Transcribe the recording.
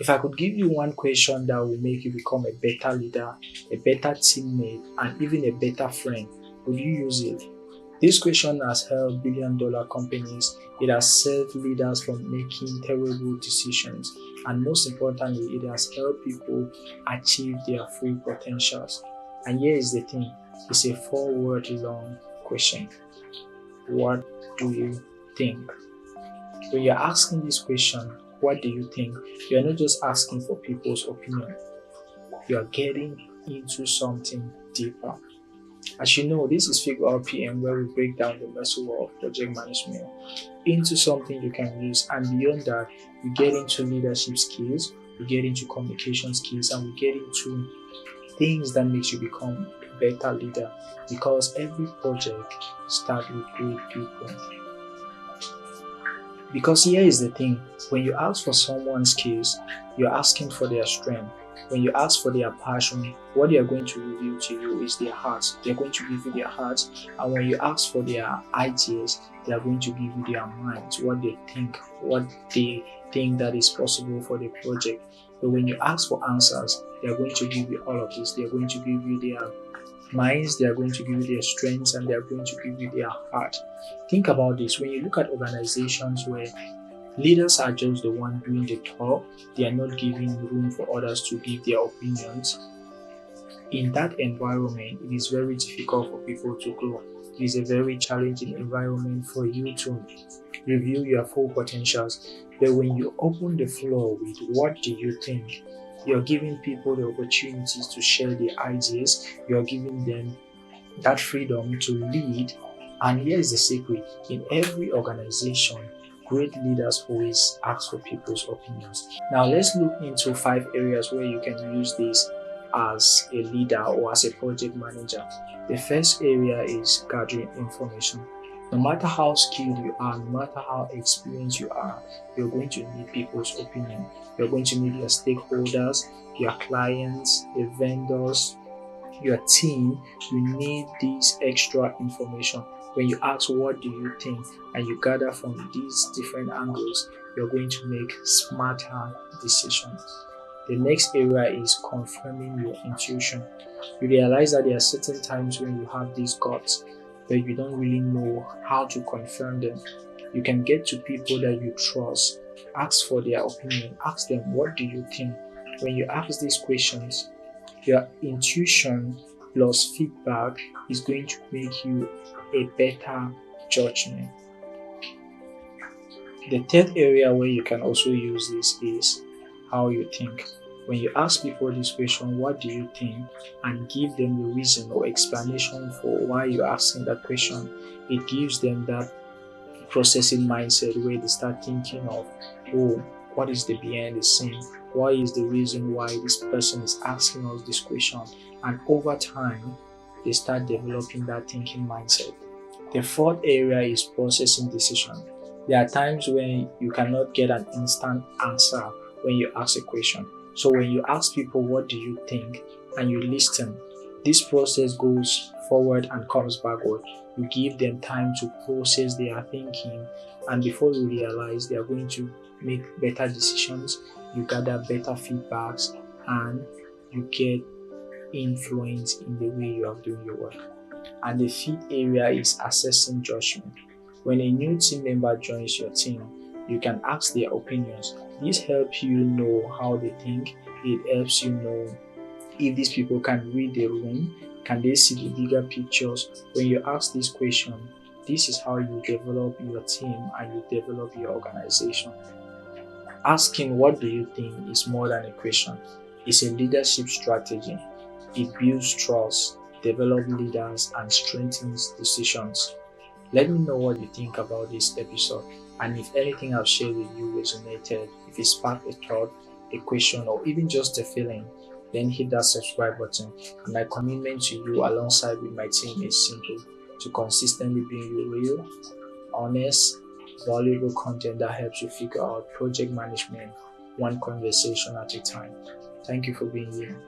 If I could give you one question that will make you become a better leader, a better teammate, and even a better friend, would you use it? This question has helped billion-dollar companies. It has saved leaders from making terrible decisions. And most importantly, it has helped people achieve their full potentials. And here is the thing, it's a 4 word long question. What do you think? When you're asking this question, what do you think? You're not just asking for people's opinion, you're getting into something deeper. As you know, this is Figure Out PM, where we break down the muscle of project management into something you can use, and beyond that, we get into leadership skills, we get into communication skills, and we get into things that makes you become a better leader. Because every project starts with great people. Because here is the thing, when you ask for someone's skills, you're asking for their strength. When you ask for their passion, what they are going to reveal to you is their hearts. They're going to give you their hearts. And when you ask for their ideas, they are going to give you their minds, what they think that is possible for the project. But when you ask for answers, they are going to give you all of this. They are going to give you their minds, they are going to give you their strengths, and they are going to give you their heart. Think about this. When you look at organizations where leaders are just the one doing the talk, they are not giving room for others to give their opinions. In that environment, it is very difficult for people to grow. It is a very challenging environment for you to reveal your full potentials. But when you open the floor with what do you think, you're giving people the opportunities to share their ideas, you're giving them that freedom to lead. And here's the secret, in every organization, great leaders always ask for people's opinions. Now, let's look into 5 areas where you can use this as a leader or as a project manager. The first area is gathering information. No matter how skilled you are, no matter how experienced you are, you're going to need people's opinion. You're going to need your stakeholders, your clients, the vendors, your team. You need this extra information. When you ask what do you think and you gather from these different angles, you're going to make smarter decisions. The next area is confirming your intuition. You realize that there are certain times when you have these guts, but you don't really know how to confirm them. You can get to people that you trust, ask for their opinion, ask them, what do you think? When you ask these questions, your intuition plus feedback is going to make you a better judgment. The third area where you can also use this is how you think. When you ask people this question, what do you think, and give them the reason or explanation for why you're asking that question, it gives them that processing mindset where they start thinking of, oh, what is the behind the scene? What is the reason why this person is asking us this question? And over time, they start developing that thinking mindset. The fourth area is processing decision. There are times when you cannot get an instant answer when you ask a question. So when you ask people, what do you think? And you listen, this process goes forward and comes backward. You give them time to process their thinking, and before you realize, they are going to make better decisions. You gather better feedbacks, and you get influence in the way you are doing your work. And the fifth area is assessing judgment. When a new team member joins your team, you can ask their opinions. This helps you know how they think. It helps you know if these people can read the room, can they see the bigger pictures. When you ask this question, this is how you develop your team and you develop your organization. Asking what do you think is more than a question. It's a leadership strategy. It builds trust, develops leaders, and strengthens decisions. Let me know what you think about this episode, and if anything I've shared with you resonated, if it sparked a thought, a question, or even just a feeling, then hit that subscribe button. And my commitment to you alongside with my team is simple: to consistently bring you real, honest, valuable content that helps you figure out project management one conversation at a time. Thank you for being here.